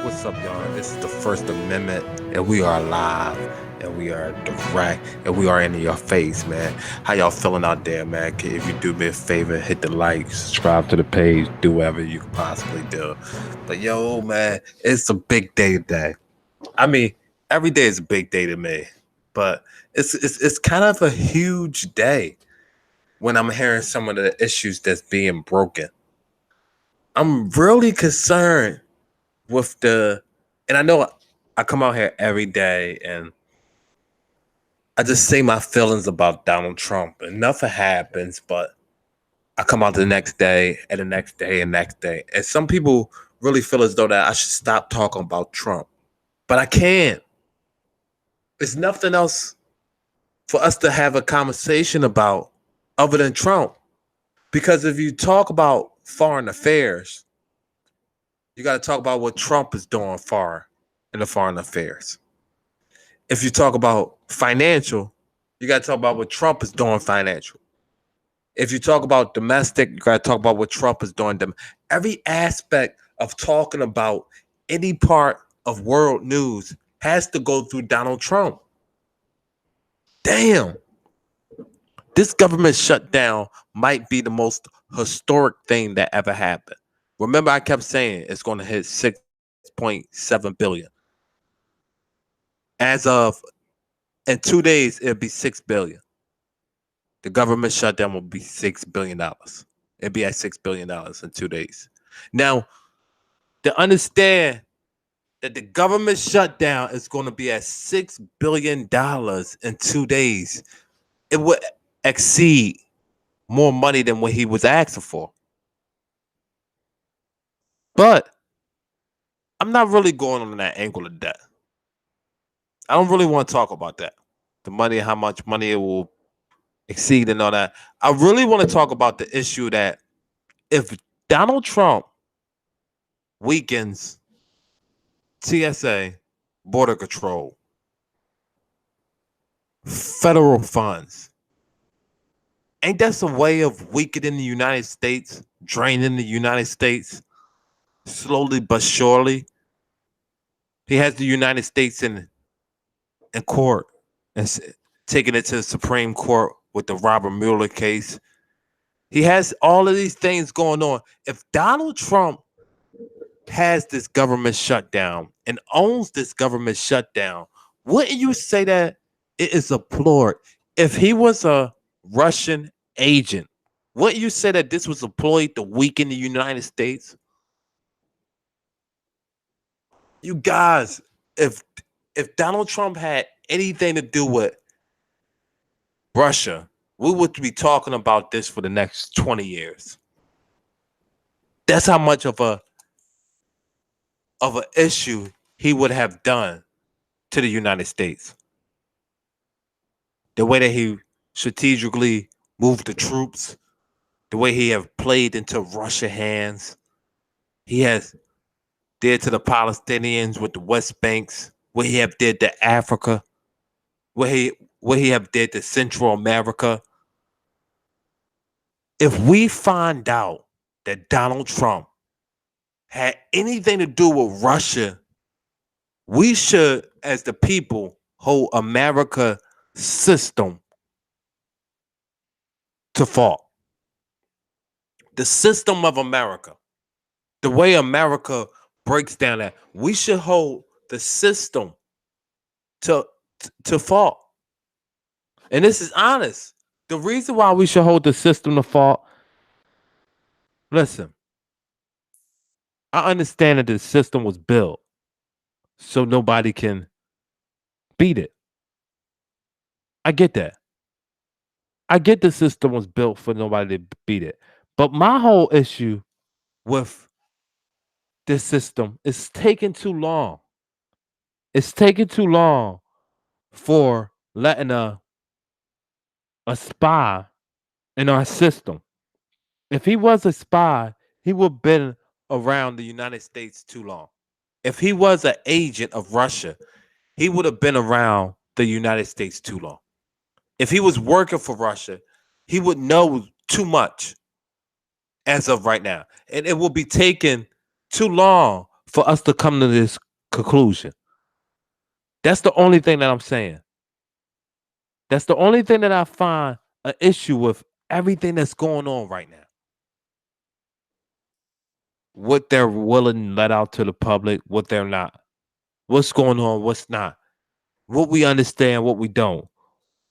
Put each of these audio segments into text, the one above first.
What's up, y'all? This is the First Amendment, and we are live, and we are direct, and we are in your face, man. How y'all feeling out there, man? If you do me a favor, hit the like, subscribe to the page, do whatever you can possibly do. But yo, man, it's a big day today. I mean, every day is a big day to me, but it's kind of a huge day when I'm hearing some of the issues that's being broken. I'm really concerned with and I know I come out here every day and I just say my feelings about Donald Trump and nothing happens, but I come out the next day and the next day and next day. And some people really feel as though that I should stop talking about Trump, but I can't. There's nothing else for us to have a conversation about other than Trump. Because if you talk about foreign affairs, you got to talk about what Trump is doing in the foreign affairs. If you talk about financial, you got to talk about what Trump is doing financial. If you talk about domestic, you got to talk about what Trump is doing. Every aspect of talking about any part of world news has to go through Donald Trump. Damn. This government shutdown might be the most historic thing that ever happened. Remember, I kept saying it's going to hit 6.7 billion. As of in 2 days, it'll be 6 billion. The government shutdown will be $6 billion. It'll be at $6 billion in 2 days. Now, to understand that the government shutdown is going to be at $6 billion in 2 days, it would exceed more money than what he was asking for. But I'm not really going on that angle of that. I don't really want to talk about that. The money, how much money it will exceed and all that. I really want to talk about the issue that if Donald Trump weakens TSA, border control, federal funds, ain't that a way of weakening the United States, draining the United States, slowly but surely? He has the United States in court and taking it to the Supreme Court with the Robert Mueller case. He has all of these things going on. If Donald Trump has this government shutdown and owns this government shutdown, wouldn't you say that it is a ploy? If he was a Russian agent, wouldn't you say that this was a ploy to weaken the United States? You guys, if Donald Trump had anything to do with Russia, we would be talking about this for the next 20 years. That's how much of an issue he would have done to the United States. The way that he strategically moved the troops, the way he have played into Russia's hands, he has did to the Palestinians with the West Banks, what he have did to Africa, what he have did to Central America. If we find out that Donald Trump had anything to do with Russia, we should, as the people, hold America system to fault. The system of America, the way America breaks down, that we should hold the system to fault. And this is honest. The reason why we should hold the system to fault, listen, I understand that the system was built so nobody can beat it. I get that. I get the system was built for nobody to beat it. But my whole issue with this system is taking too long. It's taking too long for letting a spy in our system. If he was a spy, he would have been around the United States too long. If he was an agent of Russia, he would have been around the United States too long. If he was working for Russia, he would know too much as of right now. And it will be taking too long for us to come to this conclusion. That's the only thing that I'm saying. That's the only thing that I find an issue with everything that's going on right now. What they're willing to let out to the public, what they're not. What's going on, what's not. What we understand, what we don't.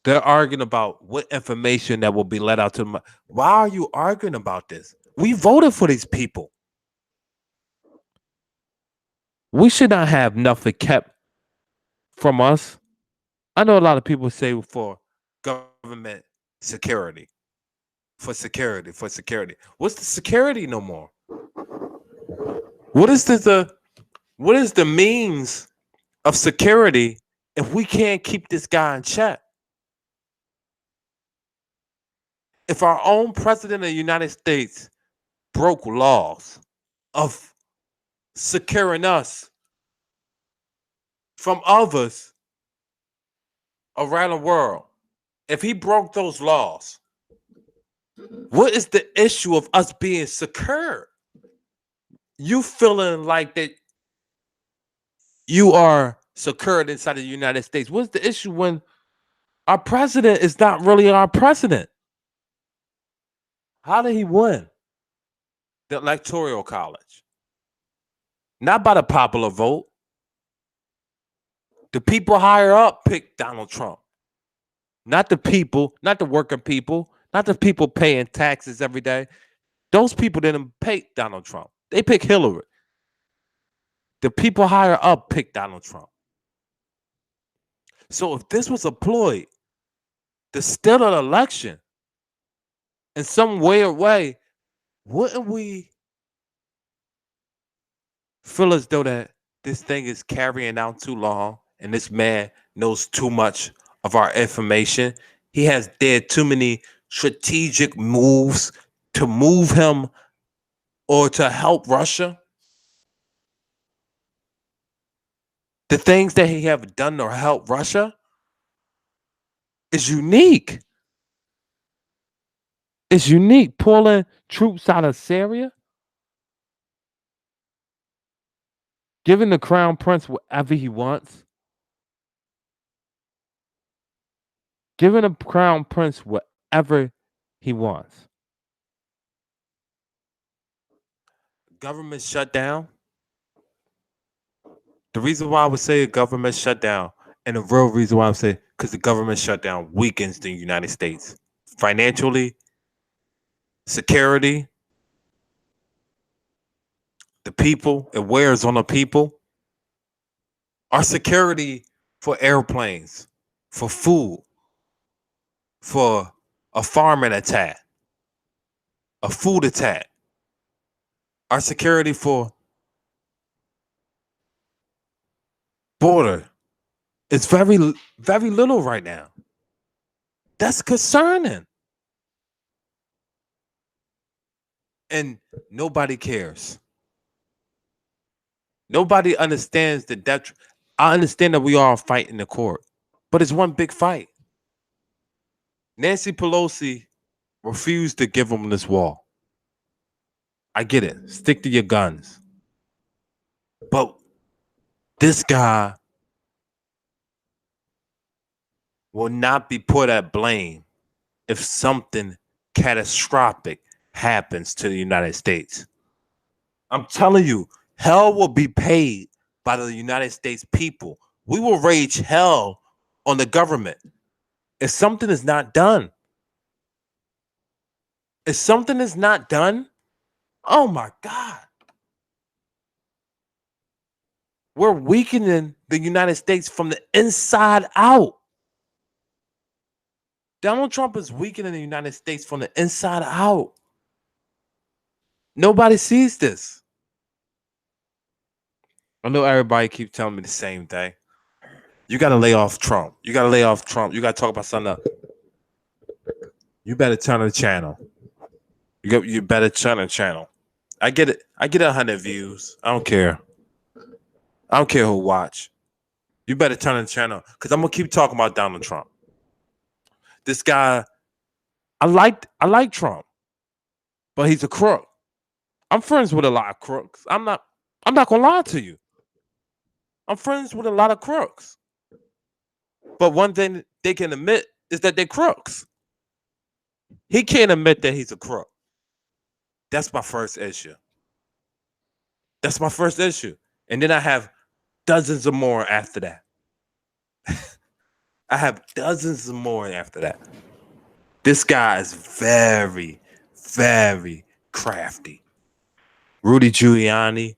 They're arguing about what information that will be let out to them. Why are you arguing about this? We voted for these people. We should not have nothing kept from us. I know a lot of people say for government security. For security. What's the security no more? What is the means of security if we can't keep this guy in check? If our own president of the United States broke laws of securing us from others around the world, if he broke those laws, what is the issue of us being secured? You feeling like that you are secured inside of the United States. What's the issue when our president is not really our president? How did he win the electoral college? Not by the popular vote. The people higher up picked Donald Trump. Not the people, not the working people, not the people paying taxes every day. Those people didn't pick Donald Trump. They picked Hillary. The people higher up picked Donald Trump. So if this was a ploy to steal an election in some weird way, wouldn't we feel as though that this thing is carrying out too long and this man knows too much of our information? He has did too many strategic moves to move him or to help Russia. The things that he have done to help Russia is unique. It's unique. Pulling troops out of Syria, giving the crown prince whatever he wants, giving the crown prince whatever he wants. Government shutdown. The reason why I would say a government shutdown, and the real reason why I'm saying, because the government shutdown weakens the United States financially, security, the people, it wears on the people. Our security for airplanes, for food, for a farming attack, a food attack, our security for border, it's very, very little right now. That's concerning. And nobody cares. Nobody understands the depth. I understand that we all fight in the court, but it's one big fight. Nancy Pelosi refused to give them this wall. I get it. Stick to your guns. But this guy will not be put at blame if something catastrophic happens to the United States. I'm telling you, hell will be paid by the United States people. We will rage hell on the government if something is not done. If something is not done, oh my God. We're weakening the United States from the inside out. Donald Trump is weakening the United States from the inside out. Nobody sees this. I know everybody keeps telling me the same thing. You got to lay off Trump. You got to lay off Trump. You got to talk about something else. You better turn the channel. You better turn the channel. I get it. I get 100 views. I don't care. I don't care who watch. You better turn the channel because I'm gonna keep talking about Donald Trump. This guy, I like Trump, but he's a crook. I'm friends with a lot of crooks. I'm not I'm not gonna lie to you. I'm friends with a lot of crooks. But one thing they can admit is that they're crooks. He can't admit that he's a crook. That's my first issue. That's my first issue. And then I have dozens of more after that. I have dozens of more after that. This guy is very, very crafty. Rudy Giuliani.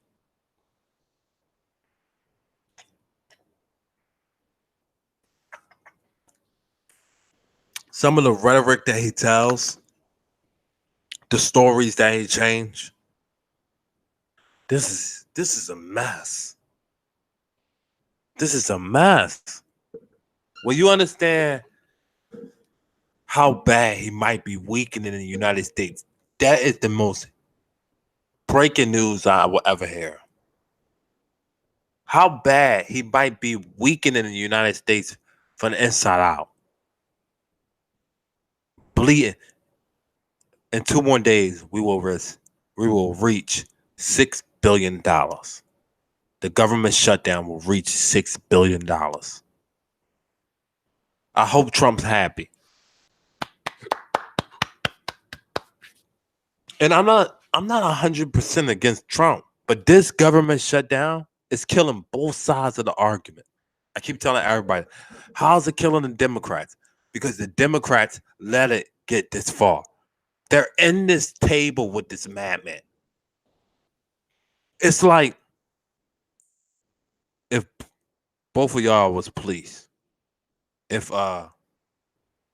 Some of the rhetoric that he tells, the stories that he changed. This is a mess. This is a mess. When you understand how bad he might be weakening in the United States, that is the most breaking news I will ever hear. How bad he might be weakening in the United States from the inside out. Bleeding. In 2 more days, we will reach $6 billion. The government shutdown will reach $6 billion. I hope Trump's happy. And I'm not 100% against Trump, but this government shutdown is killing both sides of the argument. I keep telling everybody, how's it killing the Democrats? Because the Democrats let it get this far. They're in this table with this madman. It's like if both of y'all was police. If it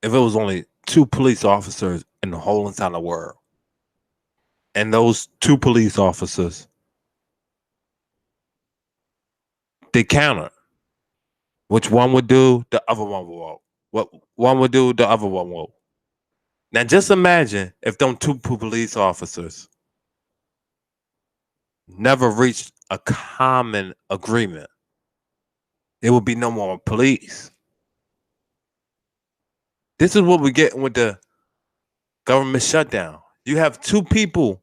was only 2 police officers in the whole entire world, and those 2 police officers, they counter. Which one would do, the other one won't. What one would do, the other one won't. Now just imagine if them 2 police officers never reached a common agreement. There would be no more police. This is what we're getting with the government shutdown. You have 2 people,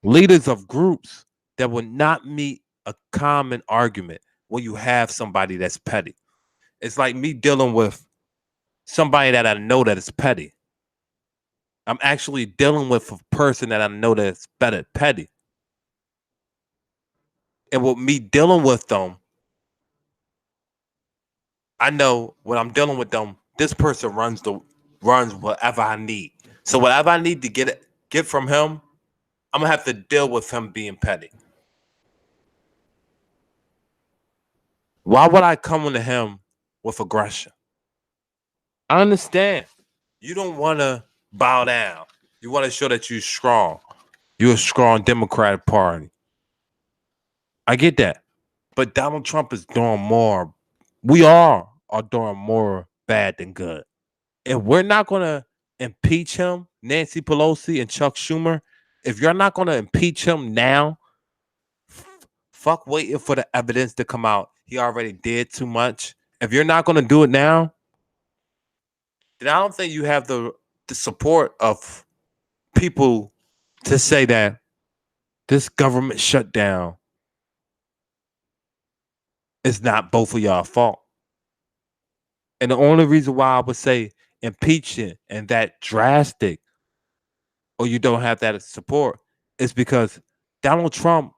leaders of groups, that will not meet a common argument when you have somebody that's petty. It's like me dealing with somebody that I know that is petty. I'm actually dealing with a person that I know that's petty. And with me dealing with them, I know when I'm dealing with them, this person runs whatever I need. So whatever I need to get from him, I'm gonna have to deal with him being petty. Why would I come to him with aggression? I understand. You don't want to bow down. You want to show that you're strong. You're a strong Democratic Party. I get that. But Donald Trump is doing more. We are doing more bad than good. If we're not going to impeach him, Nancy Pelosi and Chuck Schumer, if you're not going to impeach him now, fuck waiting for the evidence to come out. He already did too much. If you're not going to do it now, then I don't think you have the support of people to say that this government shutdown is not both of y'all fault. And the only reason why I would say impeaching and that drastic, or you don't have that support, is because Donald Trump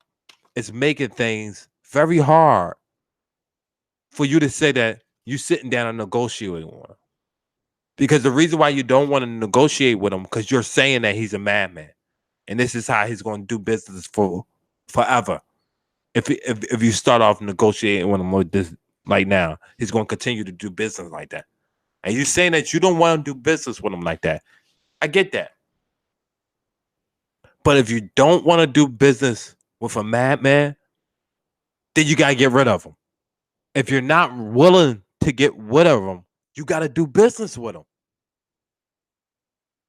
is making things very hard for you to say that you're sitting down and negotiating with him. Because the reason why you don't want to negotiate with him, because you're saying that he's a madman, and this is how he's going to do business for forever. If you start off negotiating with him like this, like now, he's going to continue to do business like that. And you're saying that you don't want to do business with him like that. I get that. But if you don't want to do business with a madman, then you got to get rid of him. If you're not willing to get rid of him, you got to do business with him.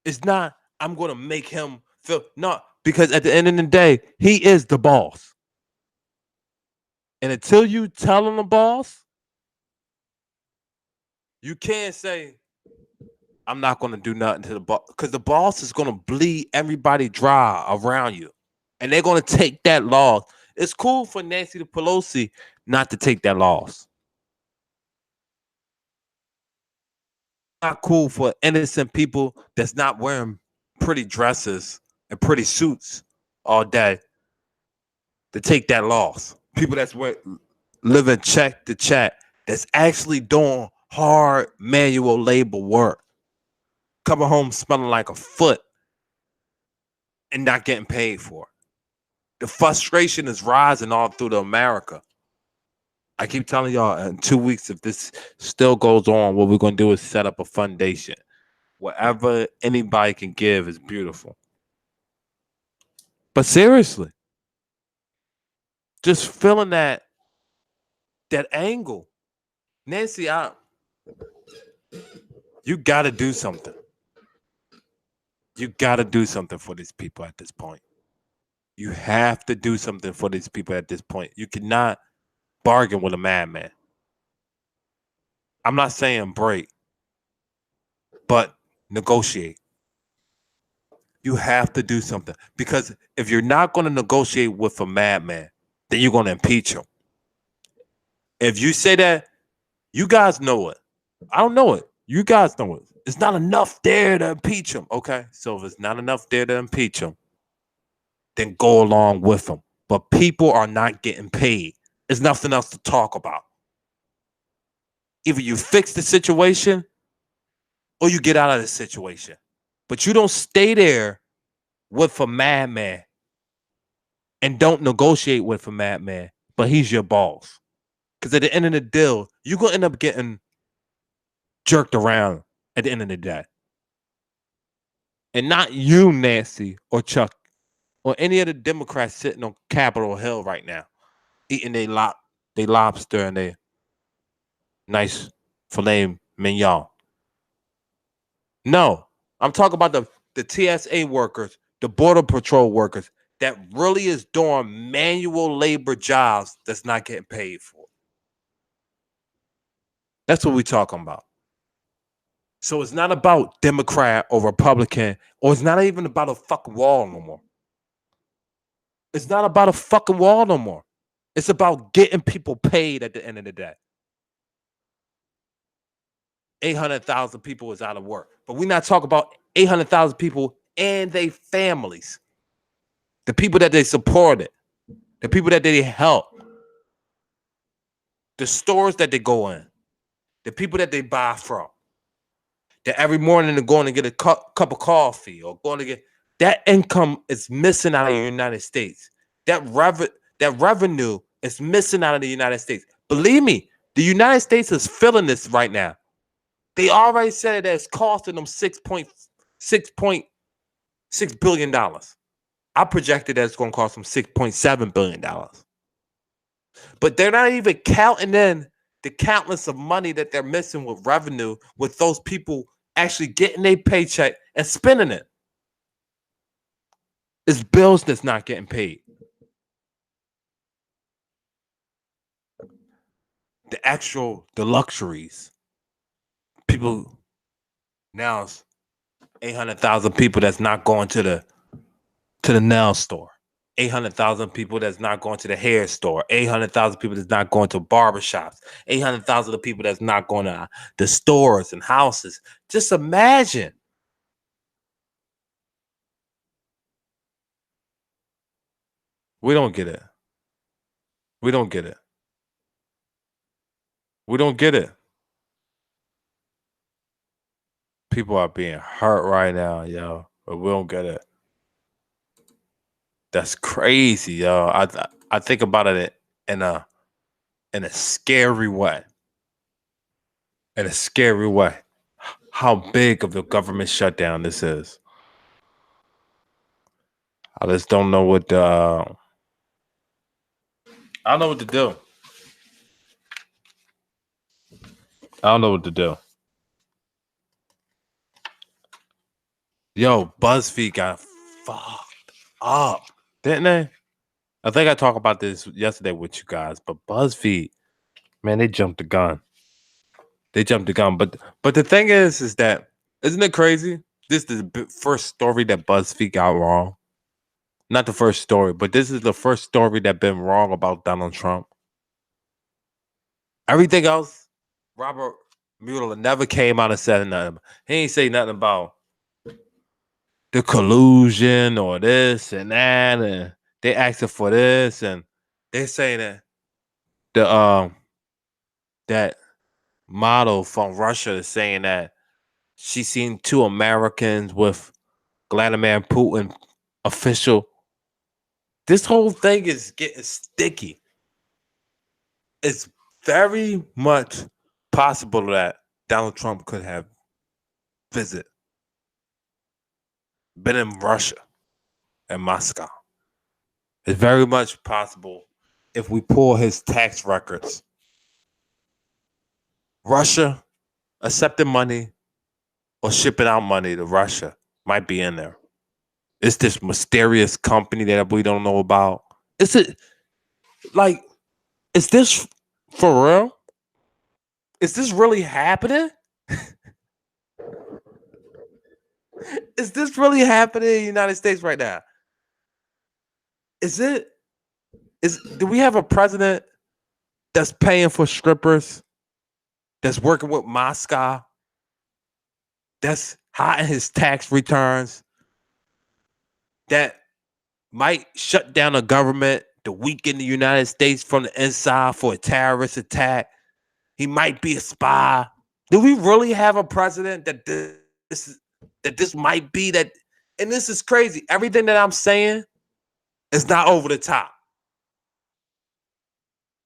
It's not, I'm going to make him feel, no, because at the end of the day, he is the boss. And until you tell him the boss, you can't say, I'm not going to do nothing to the boss, because the boss is going to bleed everybody dry around you. And they're going to take that loss. It's cool for Nancy Pelosi not to take that loss. Not cool for innocent people that's not wearing pretty dresses and pretty suits all day to take that loss. People that's living check to check, that's actually doing hard manual labor work, coming home smelling like a foot and not getting paid for it. The frustration is rising all through the America. I keep telling y'all in 2 weeks, if this still goes on, what we're going to do is set up a foundation. Whatever anybody can give is beautiful. But seriously, just feeling that angle. Nancy, you got to do something. You got to do something for these people at this point. You have to do something for these people at this point. You cannot bargain with a madman. I'm not saying break, but negotiate. You have to do something, because if you're not going to negotiate with a madman, then you're going to impeach him. If you say that, you guys know it. I don't know it. You guys know it. It's not enough there to impeach him. Okay. So if it's not enough there to impeach him, then go along with him. But people are not getting paid. There's nothing else to talk about. Either you fix the situation or you get out of the situation. But you don't stay there with a madman and don't negotiate with a madman, but he's your boss. Because at the end of the deal, you're going to end up getting jerked around at the end of the day. And not you, Nancy, or Chuck, or any of the Democrats sitting on Capitol Hill right now, eating their lobster and their nice filet mignon. No, I'm talking about the TSA workers, the Border Patrol workers that really is doing manual labor jobs that's not getting paid for. That's what we're talking about. So it's not about Democrat or Republican, or it's not even about a fucking wall no more. It's not about a fucking wall no more. It's about getting people paid at the end of the day. 800,000 people is out of work. But we're not talking about 800,000 people and their families. The people that they supported. The people that they help. The stores that they go in. The people that they buy from. That every morning they're going to get a cup of coffee or going to get... That income is missing out of the United States. That revenue is missing out of the United States. Believe me, the United States is feeling this right now. They already said that it's costing them $6.6 billion. I projected that it's going to cost them $6.7 billion. But they're not even counting in the countless of money that they're missing with revenue, with those people actually getting their paycheck and spending it. It's bills that's not getting paid. The luxuries. People now, it's 800,000 people that's not going to the nail store. 800,000 people that's not going to the hair store. 800,000 people that's not going to barbershops. 800,000 people that's not going to the stores and houses. Just imagine. We don't get it. We don't get it. We don't get it. People are being hurt right now, yo. But we don't get it. That's crazy, yo. I think about it in a scary way. In a scary way. How big of the government shutdown this is. I just don't know what I don't know what to do. I don't know what to do. Yo, BuzzFeed got fucked up, didn't they? I think I talked about this yesterday with you guys, but BuzzFeed, man, they jumped the gun. They jumped the gun. But the thing is that, isn't it crazy? This is the first story that BuzzFeed got wrong. Not the first story, but this is the first story that been wrong about Donald Trump. Everything else, Robert Mueller never came out and said nothing. He ain't say nothing about the collusion or this and that, and they asking for this, and they saying that that model from Russia is saying that she seen two Americans with Vladimir Putin official. This whole thing is getting sticky. It's very much possible that Donald Trump could have been in Russia and Moscow. It's very much possible if we pull his tax records. Russia accepting money or shipping out money to Russia might be in there. It's this mysterious company that we don't know about. Is it like, is this for real? Is this really happening? Is this really happening in the United States right now? Is it? Do we have a president that's paying for strippers, that's working with Moscow, that's hiding his tax returns, that might shut down a government to weaken the United States from the inside for a terrorist attack? He might be a spy. Do we really have a president that this might be that? And this is crazy. Everything that I'm saying is not over the top.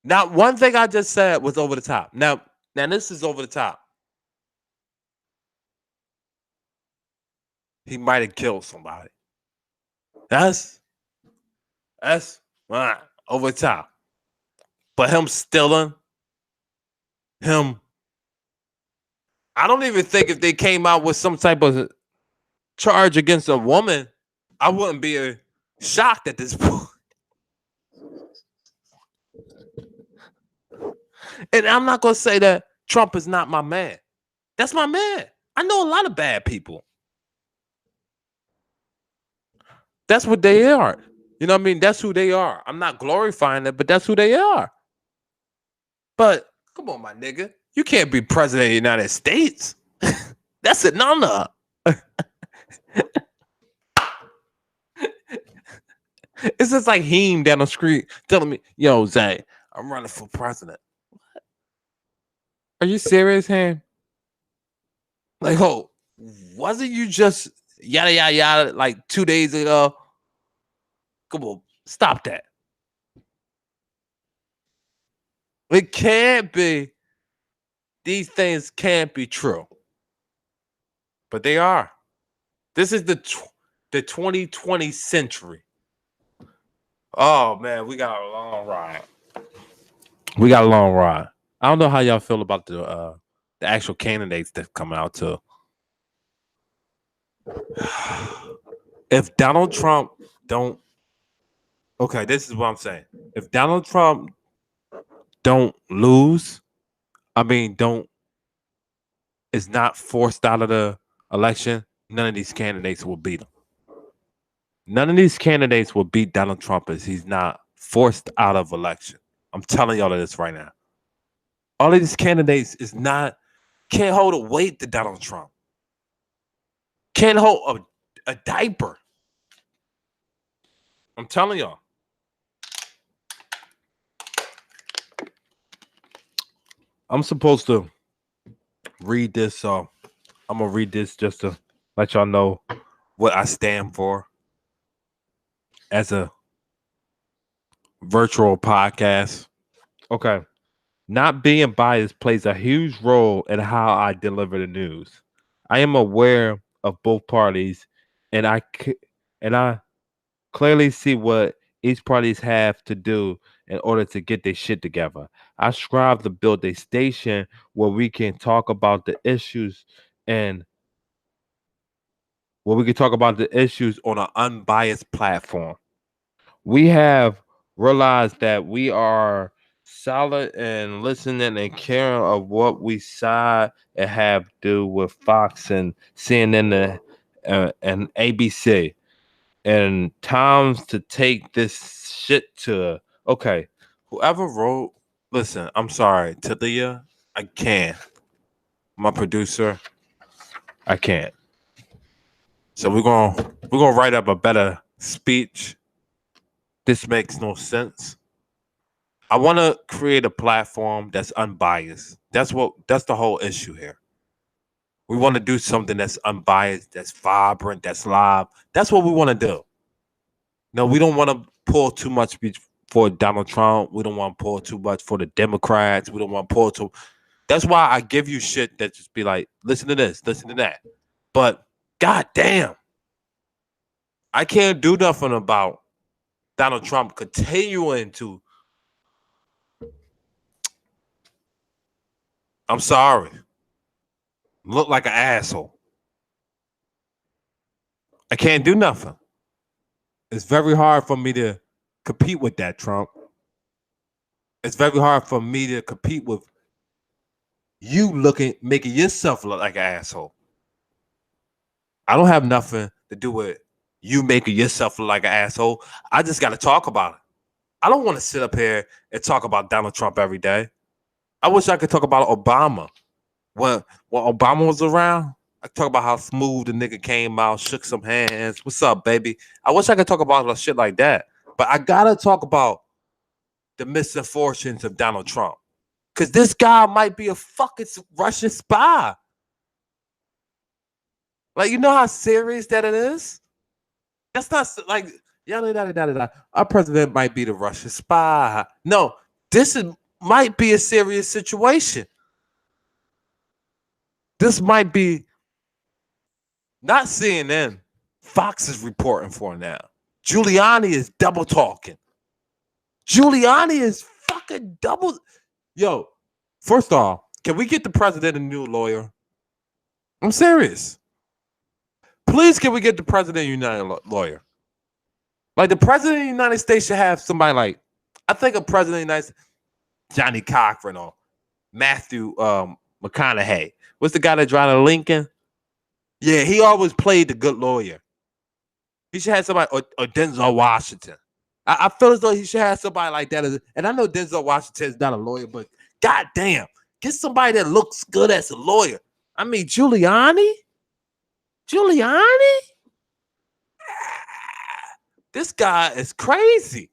Not one thing I just said was over the top. Now this is over the top. He might have killed somebody. That's over the top. But him stealing, I don't even think if they came out with some type of charge against a woman, I wouldn't be shocked at this point. And I'm not going to say that Trump is not my man. That's my man. I know a lot of bad people. That's what they are. You know what I mean? That's who they are. I'm not glorifying it, but that's who they are. But come on, my nigga. You can't be president of the United States. That's an honor. It's just like him down the street telling me, yo, Zay, I'm running for president. What? Are you serious, Ham? Like, oh, wasn't you just yada, yada, yada like 2 days ago? Come on, stop that. It can't be. These things can't be true. But they are. This is the 2020 century. Oh, man, we got a long ride. I don't know how y'all feel about the actual candidates that come out too. If Donald Trump don't, okay, this is what I'm saying. If Donald Trump don't lose, is not forced out of the election, none of these candidates will beat him. None of these candidates will beat Donald Trump if he's not forced out of election. I'm telling y'all this right now. All of these candidates can't hold a weight to Donald Trump. Can't hold a diaper. I'm telling y'all. I'm supposed to read this, so I'm gonna read this just to let y'all know what I stand for as a virtual podcast. Okay. Not being biased plays a huge role in how I deliver the news. I am aware of both parties, and I clearly see what each parties have to do in order to get their shit together. I strive to build a station where we can talk about the issues on an unbiased platform. We have realized that we are solid and listening and caring of what we saw and have to do with Fox and CNN and ABC. and times to take this shit to okay. Whoever wrote, listen, I'm sorry, Talia, I can't. My producer, I can't. So we're gonna write up a better speech. This makes no sense. I want to create a platform that's unbiased. That's the whole issue here. We want to do something that's unbiased, that's vibrant, that's live. That's what we want to do. No, we don't want to pull too much for Donald Trump. We don't want to pull too much for the Democrats. We don't want to pull too. That's why I give you shit that just be like, listen to this, listen to that. But goddamn, I can't do nothing about Donald Trump continuing to. I'm sorry. Look like an asshole. I can't do nothing. It's very hard for me to compete with that, Trump. It's very hard for me to compete with you making yourself look like an asshole. I don't have nothing to do with you making yourself look like an asshole. I just got to talk about it. I don't want to sit up here and talk about Donald Trump every day. I wish I could talk about Obama. When Obama was around, I talk about how smooth the nigga came out, shook some hands. What's up, baby? I wish I could talk about shit like that. But I gotta talk about the misfortunes of Donald Trump. Because this guy might be a fucking Russian spy. Like, you know how serious that it is? That's not like, our president might be the Russian spy. No, might be a serious situation. This might be not CNN. Fox is reporting for now. Giuliani is double talking. Giuliani is fucking double. Yo, first off, can we get the president a new lawyer? I'm serious. Please, can we get the president a United lawyer? Like, the president of the United States should have somebody like, I think a president of the United States, Johnny Cochran or Matthew McConaughey. What's the guy that drive a Lincoln? Yeah, he always played the good lawyer. He should have somebody, or Denzel Washington. I feel as though he should have somebody like that. And I know Denzel Washington is not a lawyer, but goddamn, get somebody that looks good as a lawyer. I mean, Giuliani? This guy is crazy.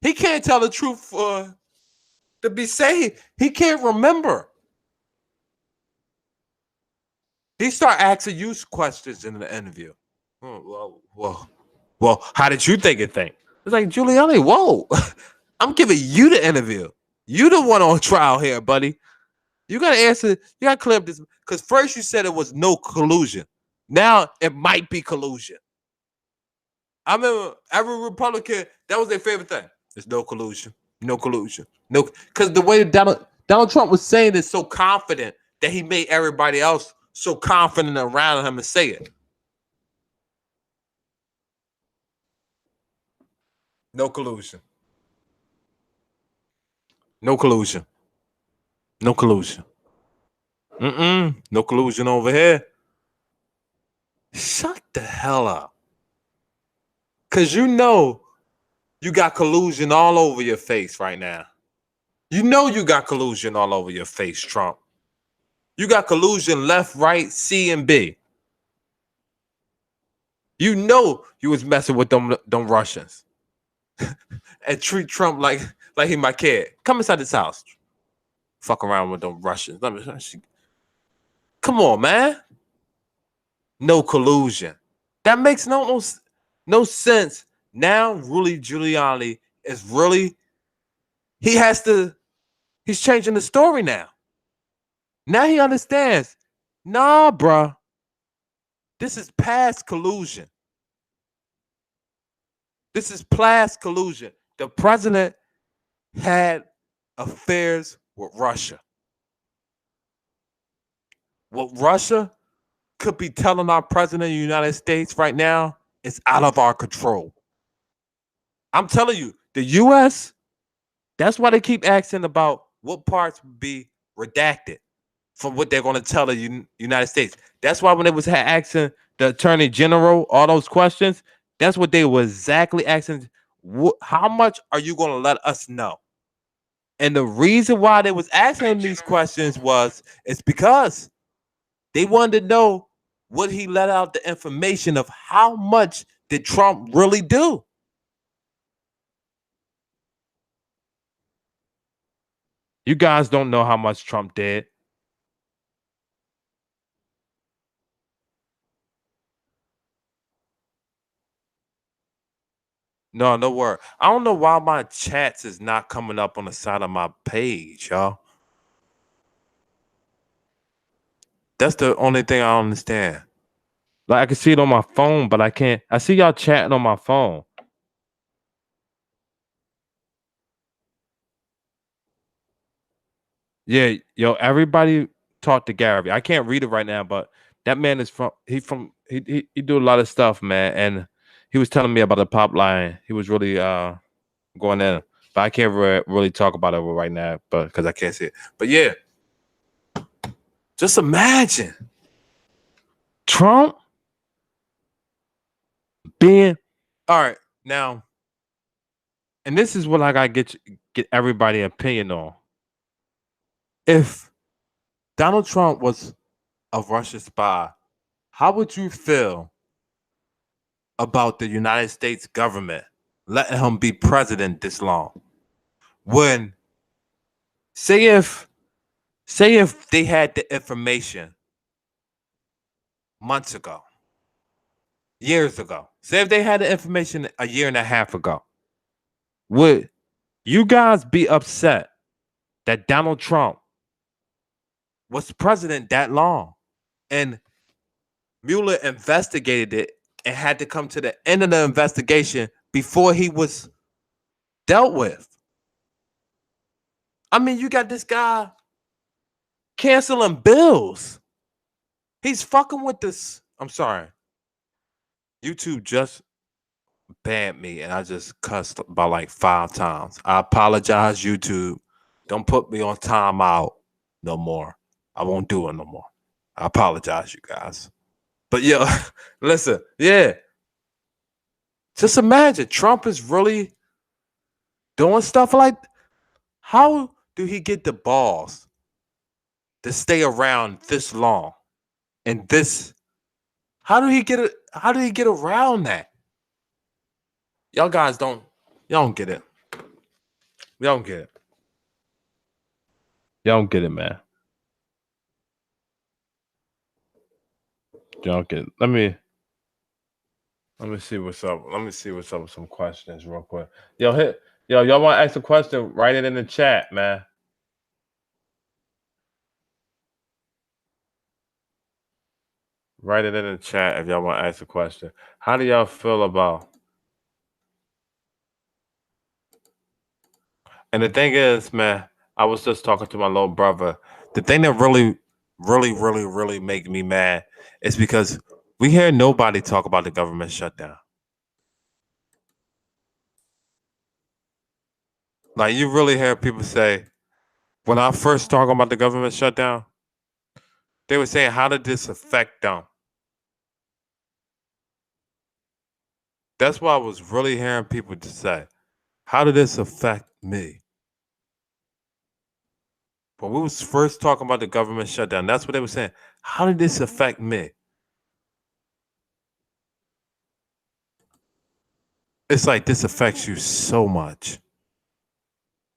He can't tell the truth to be saved. He can't remember. He start asking you questions in the interview. Well, how did you think it? It's like, Giuliani, whoa. I'm giving you the interview. You the one on trial here, buddy. You got to answer. You got to clear up this. Because first you said it was no collusion. Now it might be collusion. I remember every Republican, that was their favorite thing. There's no collusion. No collusion. No, because the way Donald Trump was saying it so confident that he made everybody else so confident around him to say it. No collusion. No collusion. No collusion. No collusion over here. Shut the hell up. Because you know you got collusion all over your face right now. You know you got collusion all over your face, Trump. You got collusion left, right, C, and B. You know you was messing with them Russians. And treat Trump like he my kid. Come inside this house. Fuck around with them Russians. Come on, man. No collusion. That makes no sense. Now, Rudy Giuliani is really, he's changing the story now. Now he understands. Nah, bruh. This is past collusion. This is past collusion. The president had affairs with Russia. What Russia could be telling our president of the United States right now is out of our control. I'm telling you, the U.S., that's why they keep asking about what parts would be redacted from what they're going to tell the United States. That's why when they was asking the attorney general, all those questions, that's what they were exactly asking. How much are you going to let us know? And the reason why they was asking these questions was it's because they wanted to know would he let out the information of how much did Trump really do? You guys don't know how much Trump did. No, no word. I don't know why my chats is not coming up on the side of my page, y'all. That's the only thing I don't understand. Like I can see it on my phone, but I can't. I see y'all chatting on my phone. Yeah, yo, everybody talk to Gary. I can't read it right now, but that man is he do a lot of stuff, man. And he was telling me about the pop line. He was really going in, but I can't really talk about it right now, but because I can't see it. But yeah, just imagine Trump being all right now, and this is what I gotta get everybody opinion on. If Donald Trump was a Russian spy, how would you feel about the United States government letting him be president this long? When say if say if they had the information months ago, years ago. Say if they had the information a year and a half ago, would you guys be upset that Donald Trump was president that long? And Mueller investigated it and had to come to the end of the investigation before he was dealt with. I mean, you got this guy canceling bills. He's fucking with this. I'm sorry. YouTube just banned me and I just cussed about like 5 times. I apologize, YouTube. Don't put me on timeout no more. I won't do it no more. I apologize, you guys. But yeah, listen, yeah. Just imagine Trump is really doing stuff like how do he get the balls to stay around this long and this how do he get around that? Y'all guys y'all don't get it. Y'all don't get it. Y'all don't get it, man. Y'all don't get it. Let me see what's up. Let me see what's up with some questions real quick. Y'all want to ask a question? Write it in the chat, man. Write it in the chat if y'all want to ask a question. How do y'all feel about? And the thing is, man, I was just talking to my little brother. The thing that really make me mad is because we hear nobody talk about the government shutdown. Like you really hear people say, when I first talk about the government shutdown, they were saying, how did this affect them? That's what I was really hearing people to say. How did this affect me? When we was first talking about the government shutdown, that's what they were saying. How did this affect me? It's like this affects you so much.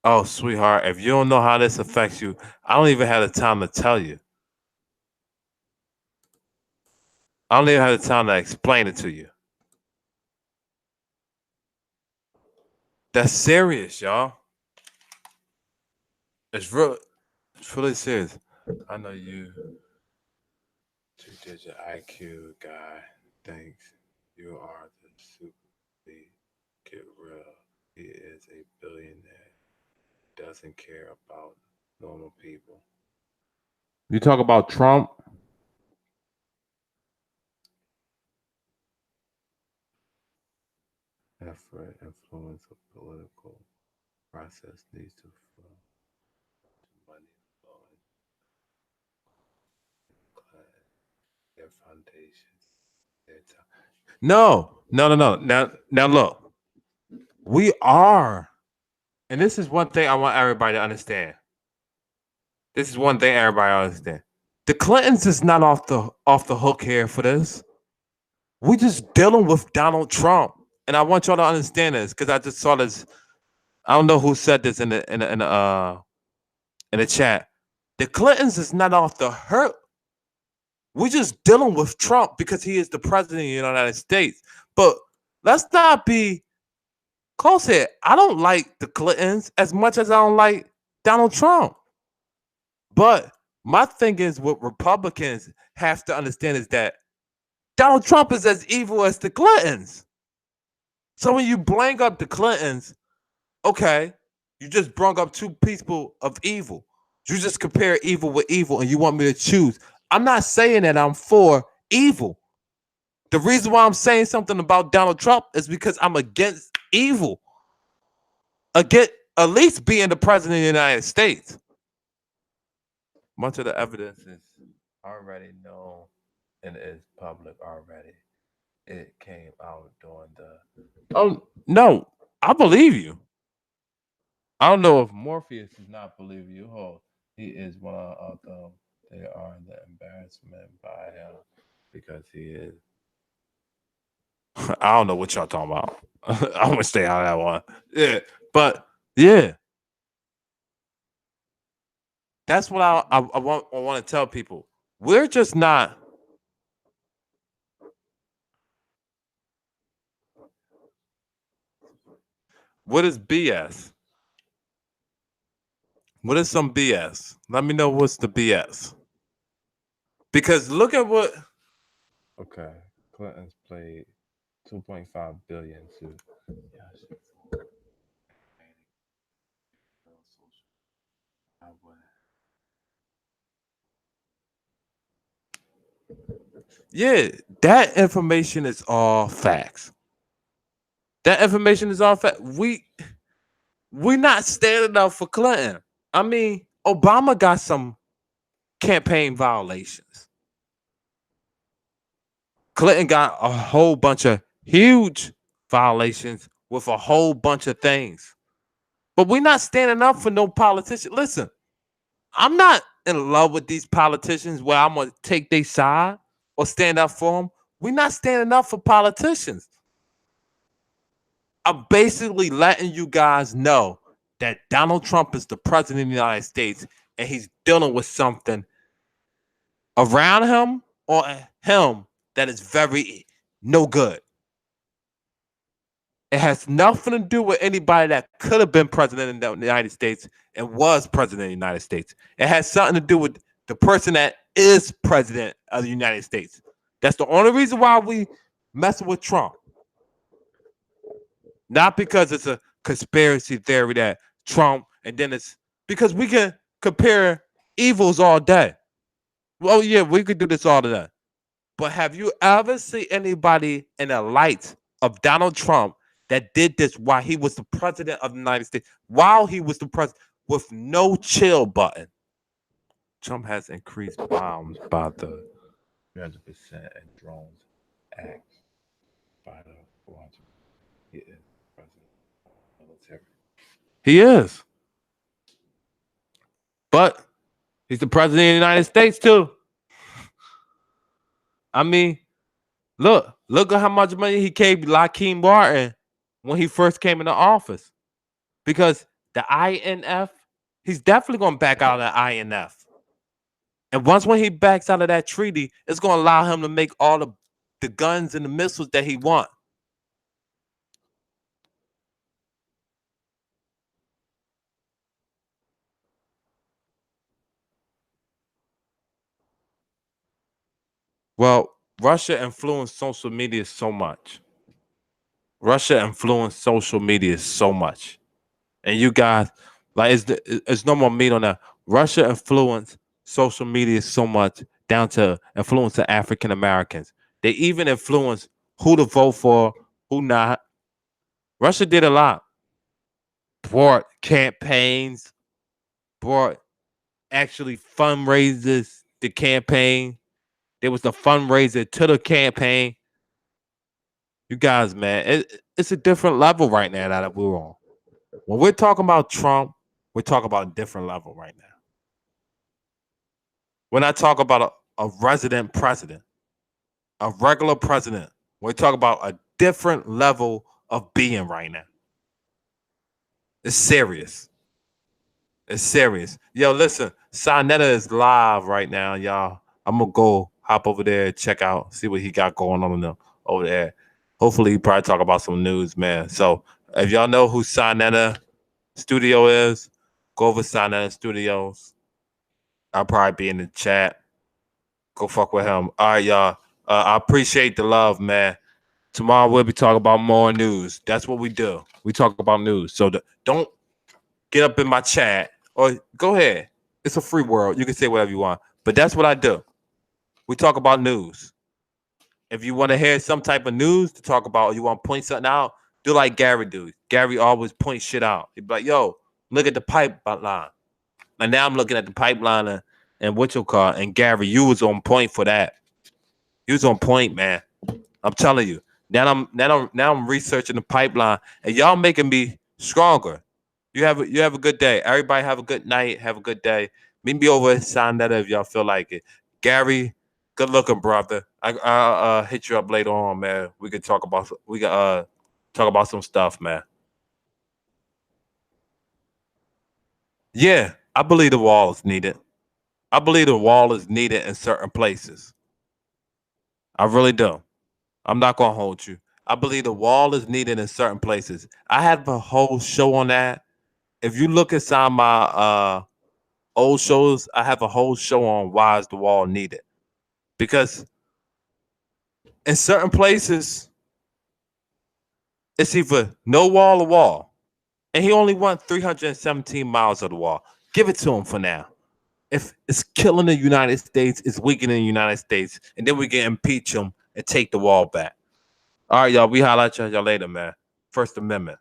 Oh, sweetheart, if you don't know how this affects you, I don't even have the time to tell you. I don't even have the time to explain it to you. That's serious, y'all. It's really serious. I know you two-digit IQ guy thinks you are the super beat. Get real. He is a billionaire. Doesn't care about normal people. You talk about Trump. Effort, influence of political process needs to flow to money flowing, class, their foundations. No, no, no, no. Now look, we are, and this is one thing I want everybody to understand. This is one thing everybody understand. The Clintons is not off the hook here for this. We just dealing with Donald Trump, and I want y'all to understand this because I just saw this. I don't know who said this in the chat. The Clintons is not off the hook. We're just dealing with Trump because he is the president of the United States. But let's not be close here. I don't like the Clintons as much as I don't like Donald Trump. But my thing is what Republicans have to understand is that Donald Trump is as evil as the Clintons. So when you bring up the Clintons, okay, you just brought up two people of evil. You just compare evil with evil and you want me to choose. I'm not saying that I'm for evil. The reason why I'm saying something about Donald Trump is because I'm against evil. Against at least being the president of the United States. Much of the evidence is already known and is public already. It came out during the. Oh no, I believe you. I don't know if Morpheus does not believe you. Oh, he is one of them. They are the embarrassment by him because he is. I don't know what y'all talking about. I'm gonna stay out of that one. Yeah, but yeah, that's what I want to tell people. We're just not. What is BS? What is some BS? Let me know what's the BS. Because look at what. Okay, Clinton's played 2.5 billion to. Yeah, that information is all facts. That information is all fact. We not standing up for Clinton. I mean, Obama got some campaign violations. Clinton got a whole bunch of huge violations with a whole bunch of things. But we're not standing up for no politician. Listen, I'm not in love with these politicians where I'm gonna take their side or stand up for them. We're not standing up for politicians. I'm basically letting you guys know that Donald Trump is the president of the United States and he's dealing with something around him or him that is very no good. It has nothing to do with anybody that could have been president of the United States and was president of the United States. It has something to do with the person that is president of the United States. That's the only reason why we messing with Trump. Not because it's a conspiracy theory that Trump, and then it's because we can compare evils all day. Well, yeah, we could do this all day. But have you ever seen anybody in the light of Donald Trump that did this while he was the president of the United States, while he was the president with no chill button? Trump has increased bombs by the 300% and drones act by the 400. He is president of the military. He is. But he's the president of the United States too. I mean, look at how much money he gave Lockheed Martin when he first came into office. Because the INF, he's definitely going to back out of the INF. And once when he backs out of that treaty, it's going to allow him to make all the guns and the missiles that he wants. Well, Russia influenced social media so much. Russia influenced social media so much. And you guys, like, it's no more meat on that. Russia influenced social media so much down to influence the African Americans. They even influenced who to vote for, who not. Russia did a lot. Brought campaigns, brought actually fundraisers, the campaign. There was a fundraiser to the campaign. You guys, man, it's a different level right now that we're on. When we're talking about Trump, we're talking about a different level right now. We're not talking about a resident president, a regular president. We're talking about a different level of being right now. It's serious. It's serious. Yo, listen, Sonetta is live right now, y'all. I'm gonna go hop over there, check out, see what he got going on over there. Hopefully, he probably talk about some news, man. So, if y'all know who Sonetta Studio is, go over Sonetta Studios. I'll probably be in the chat. Go fuck with him. All right, y'all. I appreciate the love, man. Tomorrow we'll be talking about more news. That's what we do. We talk about news. So don't get up in my chat or go ahead. It's a free world. You can say whatever you want. But that's what I do. We talk about news. If you want to hear some type of news to talk about, or you want to point something out, do like Gary do. Gary always points shit out. He'd be like, yo, look at the pipeline. And now I'm looking at the pipeline and what you call. And Gary, you was on point for that. You was on point, man. I'm telling you. Now I'm researching the pipeline, and y'all making me stronger. You have a good day. Everybody have a good night. Have a good day. Meet me over at Sonetta if y'all feel like it. Gary, good looking brother. I'll hit you up later on, man. We can talk about some stuff, man. Yeah, I believe the wall is needed. I believe the wall is needed in certain places. I really do. I'm not gonna hold you. I believe the wall is needed in certain places. I have a whole show on that. If you look at some of my old shows, I have a whole show on why is the wall needed. Because in certain places, it's either no wall or wall. And he only won 317 miles of the wall. Give it to him for now. If it's killing the United States, it's weakening the United States, and then we can impeach him and take the wall back. All right, y'all. We holla at y'all later, man. First Amendment.